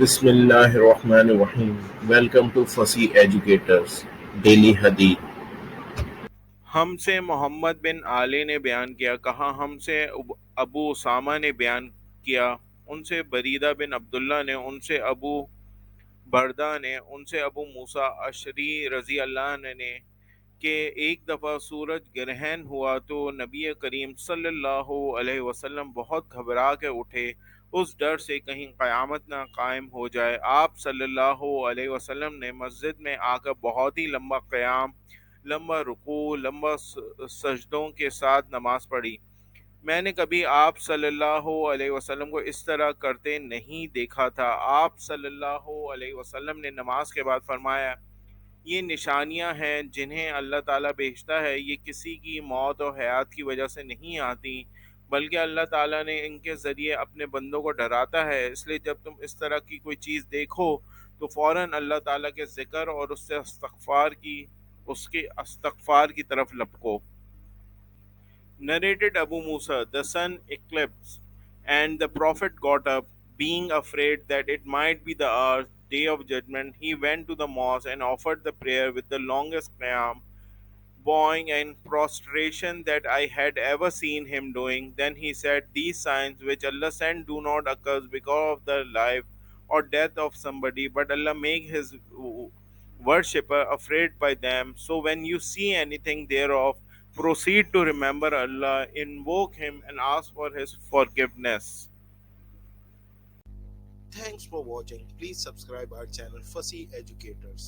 بسم اللہ الرحمن الرحیم. Welcome to Fasih educators daily حدیث. ہم سے محمد بن علی نے بیان کیا، کہا ہم سے ابو اسامہ نے بیان کیا، ان سے بریدہ بن عبداللہ نے، ان سے ابو بردہ نے، ان سے ابو موسا اشعری رضی اللہ عنہ نے کہ ایک دفعہ سورج گرہن ہوا تو نبی کریم صلی اللہ علیہ وسلم بہت گھبرا کے اٹھے، اس ڈر سے کہیں قیامت نہ قائم ہو جائے. آپ صلی اللہ علیہ وسلم نے مسجد میں آ کر بہت ہی لمبا قیام، لمبا رکوع، لمبا سجدوں کے ساتھ نماز پڑھی. میں نے کبھی آپ صلی اللہ علیہ وسلم کو اس طرح کرتے نہیں دیکھا تھا. آپ صلی اللہ علیہ وسلم نے نماز کے بعد فرمایا، یہ نشانیاں ہیں جنہیں اللہ تعالیٰ بھیجتا ہے، یہ کسی کی موت اور حیات کی وجہ سے نہیں آتی، بلکہ اللہ تعالیٰ نے ان کے ذریعے اپنے بندوں کو ڈراتا ہے. اس لیے جب تم اس طرح کی کوئی چیز دیکھو تو فوراً اللہ تعالیٰ کے ذکر اور اس کے استغفار کی طرف لپکو. Narrated Abu Musa, the sun eclipsed, and the prophet got up, being afraid that it might be the hour, day of judgment. He went to the mosque and offered the prayer with the longest qiyam, bowing and prostration that I had ever seen him doing. Then he said, these signs which Allah sent do not occur because of the life or death of somebody, but Allah make his worshipper afraid by them. So when you see anything thereof, proceed to remember Allah, invoke him and ask for his forgiveness. Thanks for watching. Please subscribe our channel Fasih Educators.